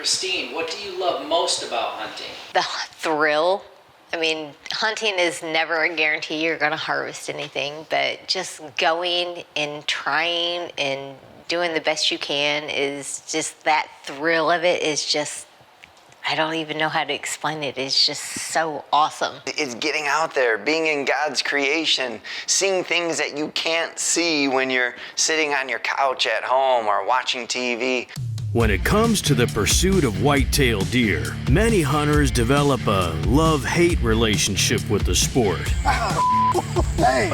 Christine, what do you love most about hunting? The thrill. I mean, hunting is never a guarantee you're going to harvest anything, but just going and trying and doing the best you can is just that thrill of it is just, I don't even know how to explain it. It's just so awesome. It's getting out there, being in God's creation, seeing things that you can't see when you're sitting on your couch at home or watching TV. When it comes to the pursuit of white-tailed deer, many hunters develop a love-hate relationship with the sport. Hey.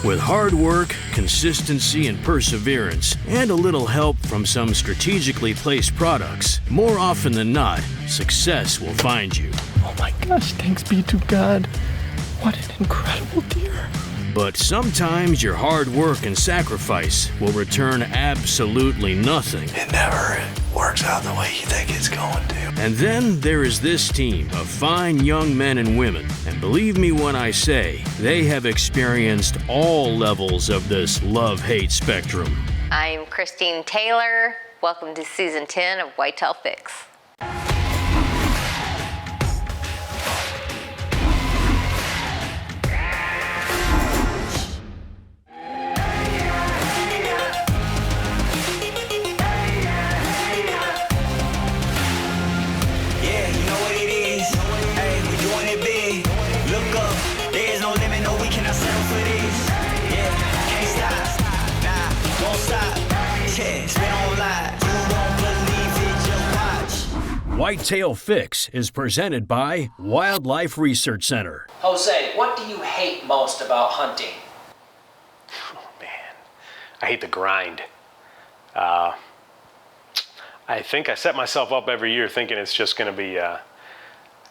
With hard work, consistency, and perseverance, and a little help from some strategically placed products, more often than not, success will find you. Oh my gosh, thanks be to God. What an incredible deer. But sometimes your hard work and sacrifice will return absolutely nothing. It never works out the way you think it's going to. And then there is this team of fine young men and women. And believe me when I say, they have experienced all levels of this love-hate spectrum. I'm Christine Taylor. Welcome to season 10 of Whitetail Fix. Whitetail Fix is presented by Wildlife Research Center. Jose, what do you hate most about hunting? Oh, man. I hate the grind. I think I set myself up every year thinking it's just going to be, I'm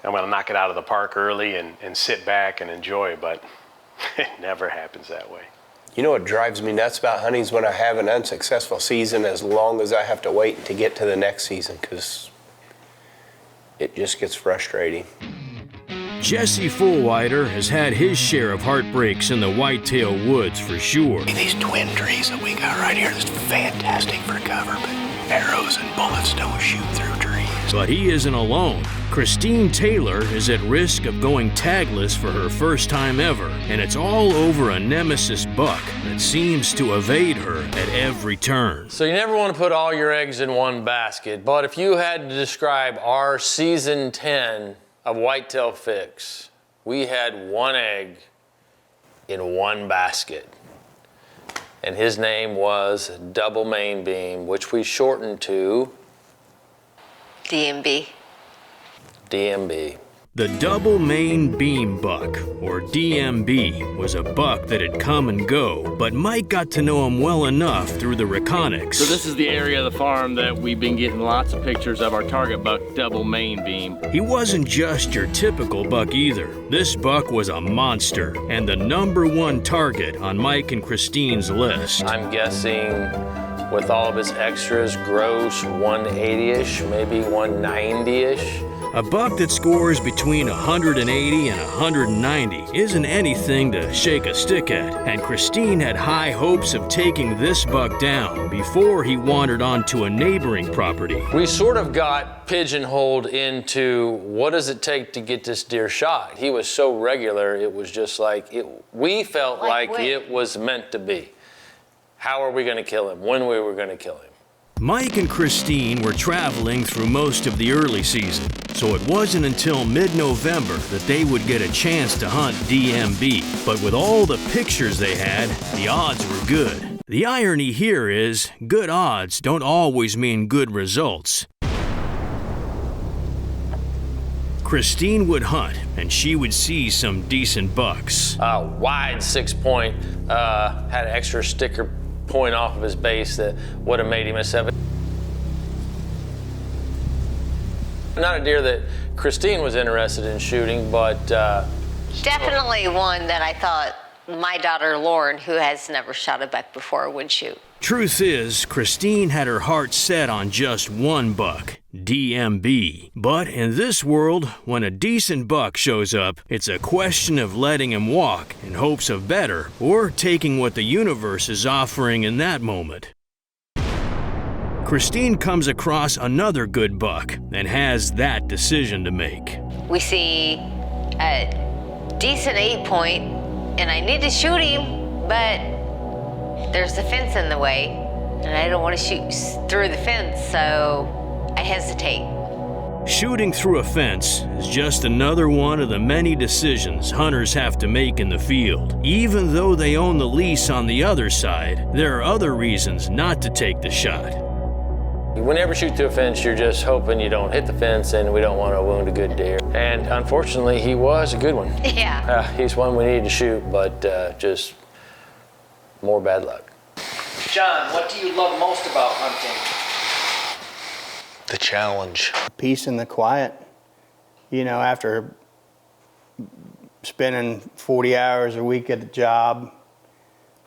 going to knock it out of the park early and sit back and enjoy, but it never happens that way. You know what drives me nuts about hunting is when I have an unsuccessful season as long as I have to wait to get to the next season, because it just gets frustrating. Jesse Fullwider has had his share of heartbreaks in the whitetail woods for sure. These twin trees that we got right here is fantastic for cover, but arrows and bullets don't shoot through trees. But he isn't alone. Christine Taylor is at risk of going tagless for her first time ever, and it's all over a nemesis buck that seems to evade her at every turn. So you never want to put all your eggs in one basket, but if you had to describe our season 10 of Whitetail Fix, we had one egg in one basket. And his name was Double Main Beam, which we shortened to DMB. DMB. The Double Main Beam Buck, or DMB, was a buck that had come and go, but Mike got to know him well enough through the reconics. So this is the area of the farm that we've been getting lots of pictures of our target buck, Double Main Beam. He wasn't just your typical buck either. This buck was a monster, and the #1 target on Mike and Christine's list. I'm guessing with all of his extras, gross 180-ish, maybe 190-ish. A buck that scores between 180 and 190 isn't anything to shake a stick at, and Christine had high hopes of taking this buck down before he wandered onto a neighboring property. We sort of got pigeonholed into what does it take to get this deer shot. He was so regular, it was just like, we felt like it was meant to be. How are we going to kill him? When we were going to kill him? Mike and Christine were traveling through most of the early season, so it wasn't until mid-November that they would get a chance to hunt DMB. But with all the pictures they had, the odds were good. The irony here is, good odds don't always mean good results. Christine would hunt, and she would see some decent bucks. Wide 6-point, had an extra sticker point off of his base that would have made him a 7. Not a deer that Christine was interested in shooting, but Definitely one that I thought my daughter Lauren, who has never shot a buck before, would shoot. Truth is, Christine had her heart set on just one buck, DMB. But in this world, when a decent buck shows up, it's a question of letting him walk in hopes of better, or taking what the universe is offering in that moment. Christine comes across another good buck and has that decision to make. We see a decent 8-point, and I need to shoot him, but there's the fence in the way, and I don't want to shoot through the fence, so I hesitate. Shooting through a fence is just another one of the many decisions hunters have to make in the field. Even though they own the lease on the other side, there are other reasons not to take the shot. You never shoot through a fence, you're just hoping you don't hit the fence, and we don't want to wound a good deer. And unfortunately, he was a good one. Yeah. He's one we needed to shoot, but just more bad luck. John, what do you love most about hunting? The challenge. Peace and the quiet. You know, after spending 40 hours a week at the job.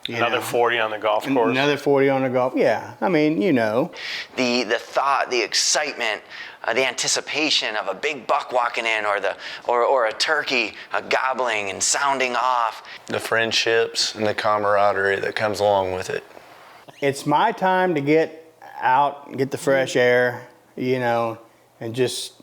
Another 40 on the golf course. Another 40 on the golf, yeah. I mean, you know. The thought, the excitement, the anticipation of a big buck walking in, or a turkey gobbling and sounding off. The friendships and the camaraderie that comes along with it. It's my time to get out, get the fresh air, you know, and just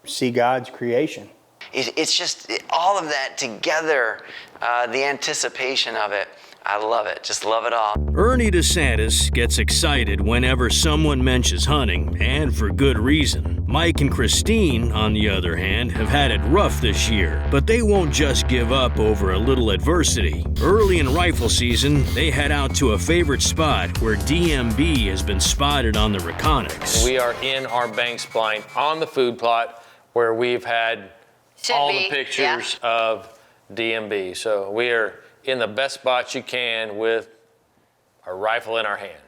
see God's creation. It's just all of that together, the anticipation of it. I love it, just love it all. Ernie DeSantis gets excited whenever someone mentions hunting, and for good reason. Mike and Christine, on the other hand, have had it rough this year, but they won't just give up over a little adversity. Early in rifle season, they head out to a favorite spot where DMB has been spotted on the reconyx. We are in our banks blind on the food plot where we've had the pictures of DMB. So we are in the best spot you can with a rifle in our hand.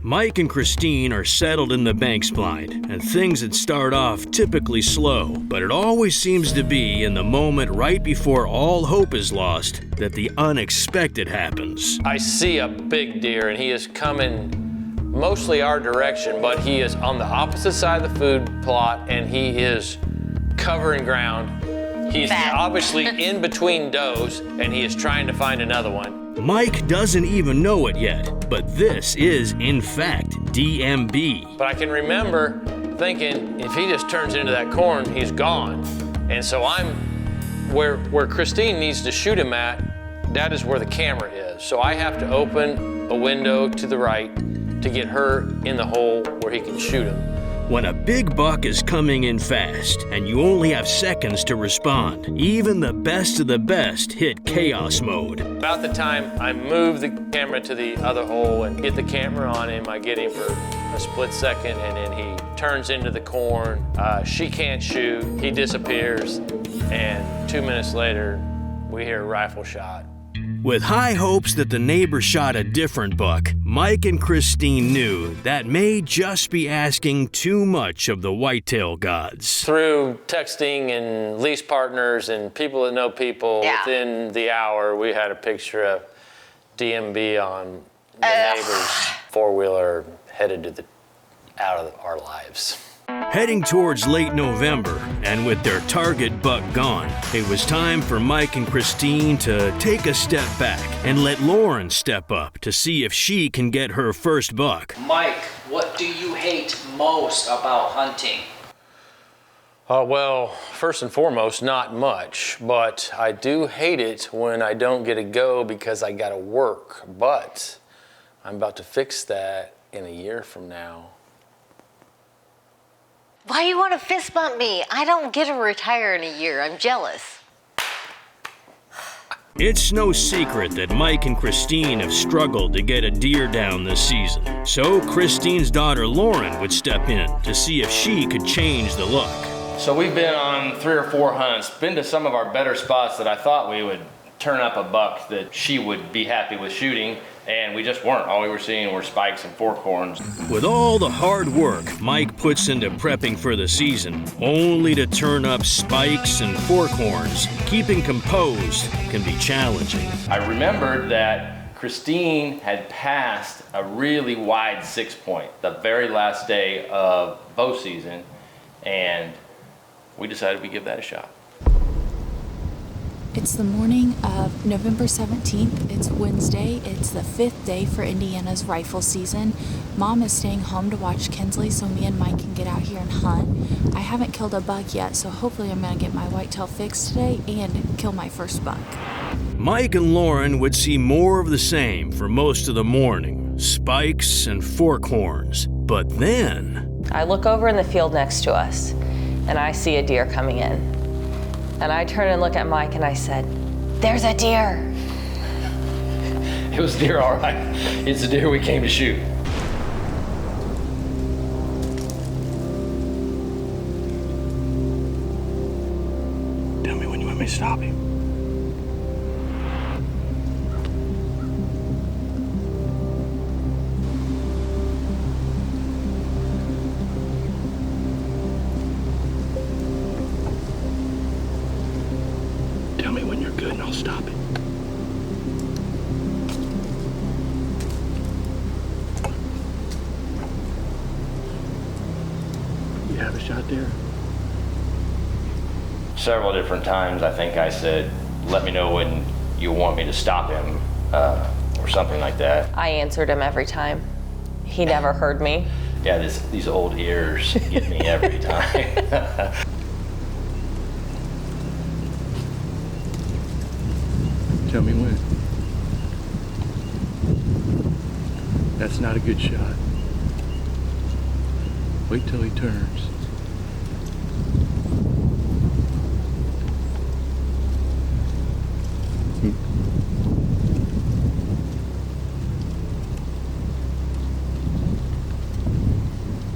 Mike and Christine are settled in the banks blind, and things that start off typically slow, but it always seems to be in the moment right before all hope is lost that the unexpected happens. I see a big deer, and he is coming mostly our direction, but he is on the opposite side of the food plot, and he is covering ground. He's obviously in between does, and he is trying to find another one. Mike doesn't even know it yet, but this is, in fact, DMB. But I can remember thinking, if he just turns into that corn, he's gone. And so I'm where Christine needs to shoot him at, that is where the camera is. So I have to open a window to the right to get her in the hole where he can shoot him. When a big buck is coming in fast and you only have seconds to respond, even the best of the best hit chaos mode. About the time I move the camera to the other hole and get the camera on him, I get him for a split second, and then he turns into the corn. She can't shoot, he disappears, and 2 minutes later, we hear a rifle shot. With high hopes that the neighbor shot a different buck, Mike and Christine knew that may just be asking too much of the whitetail gods. Through texting and lease partners and people that know people, within the hour, we had a picture of DMB on the neighbor's four-wheeler headed out of our lives. Heading towards late November, and with their target buck gone, it was time for Mike and Christine to take a step back and let Lauren step up to see if she can get her first buck. Mike, what do you hate most about hunting? Well, first and foremost, not much, but I do hate it when I don't get to go because I gotta work. But I'm about to fix that in a year from now. Why you want to fist bump me? I don't get to retire in a year. I'm jealous. It's no secret that Mike and Christine have struggled to get a deer down this season. So Christine's daughter Lauren would step in to see if she could change the luck. So we've been on 3 or 4 hunts, been to some of our better spots that I thought we would turn up a buck that she would be happy with shooting, and we just weren't. All we were seeing were spikes and forkhorns. With all the hard work Mike puts into prepping for the season, only to turn up spikes and forkhorns, keeping composed can be challenging. I remembered that Christine had passed a really wide 6-point the very last day of bow season, and we decided we'd give that a shot. It's the morning of November 17th. It's Wednesday. It's the 5th day for Indiana's rifle season. Mom is staying home to watch Kinsley so me and Mike can get out here and hunt. I haven't killed a buck yet, so hopefully I'm going to get my whitetail fix today and kill my first buck. Mike and Lauren would see more of the same for most of the morning, spikes and forkhorns. But then... I look over in the field next to us, and I see a deer coming in. And I turn and look at Mike and I said, "There's a deer." It was deer, all right. It's a deer we came to shoot. Tell me when you want me to stop him. Tell me when you're good and I'll stop it. You have a shot there? Several different times I think I said, "Let me know when you want me to stop him," or something like that. I answered him every time. He never heard me. Yeah, these old ears get me every time. Tell me when. That's not a good shot. Wait till he turns.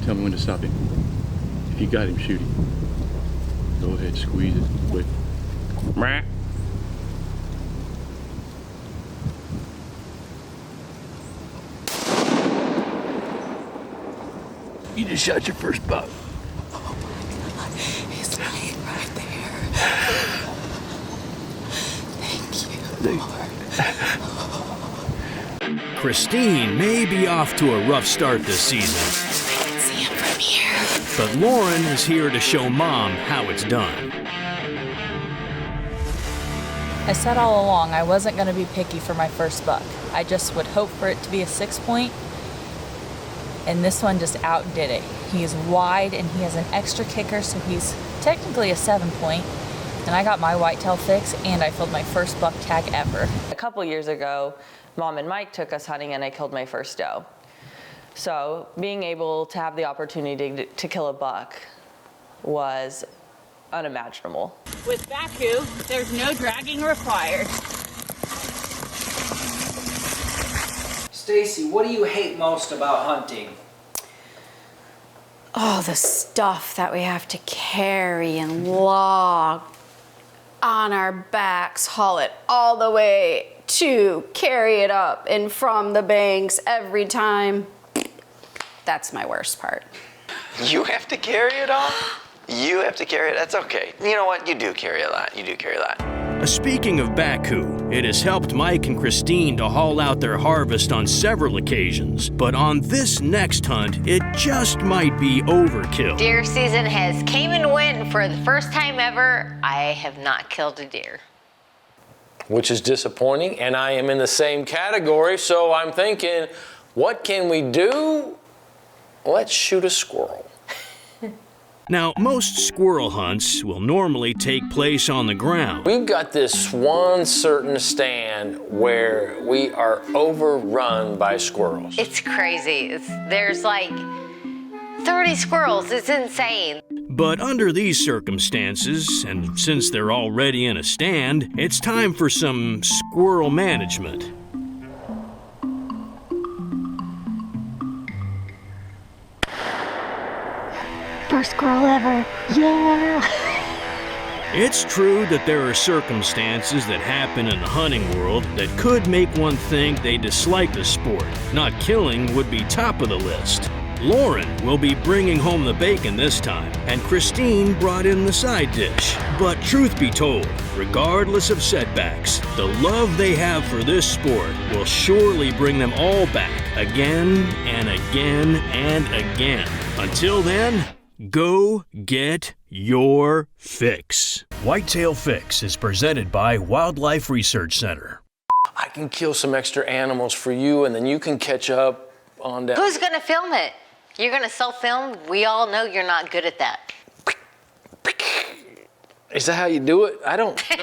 Tell me when to stop him. If you got him, shoot him. Go ahead, squeeze it. Quick. Meh. You just shot your first buck. Oh my God, he's laying right there. Thank you, Lord. Christine may be off to a rough start this season. I can see him from here. But Lauren is here to show Mom how it's done. I said all along I wasn't going to be picky for my first buck. I just would hope for it to be a 6-point. And this one just outdid it. He is wide and he has an extra kicker, so he's technically a 7-point. And I got my whitetail fix and I filled my first buck tag ever. A couple years ago, Mom and Mike took us hunting and I killed my first doe. So being able to have the opportunity to kill a buck was unimaginable. With Baku, there's no dragging required. Stacy, what do you hate most about hunting? Oh, the stuff that we have to carry and log on our backs, haul it all the way to carry it up and from the banks every time. That's my worst part. You have to carry it all? You have to carry it? That's okay. You know what? You do carry a lot. You do carry a lot. Speaking of Baku, it has helped Mike and Christine to haul out their harvest on several occasions. But on this next hunt, it just might be overkill. Deer season has came and went. For the first time ever, I have not killed a deer. Which is disappointing, and I am in the same category, so I'm thinking, what can we do? Let's shoot a squirrel. Now, most squirrel hunts will normally take place on the ground. We've got this one certain stand where we are overrun by squirrels. It's crazy. There's like 30 squirrels. It's insane. But under these circumstances, and since they're already in a stand, it's time for some squirrel management. First squirrel ever. Yeah! It's true that there are circumstances that happen in the hunting world that could make one think they dislike the sport. Not killing would be top of the list. Lauren will be bringing home the bacon this time, and Christine brought in the side dish. But truth be told, regardless of setbacks, the love they have for this sport will surely bring them all back again and again and again. Until then, go get your fix. Whitetail Fix is presented by Wildlife Research Center. I can kill some extra animals for you, and then you can catch up on that. Who's gonna film it? You're gonna self-film? We all know you're not good at that. Is that how you do it? I don't know.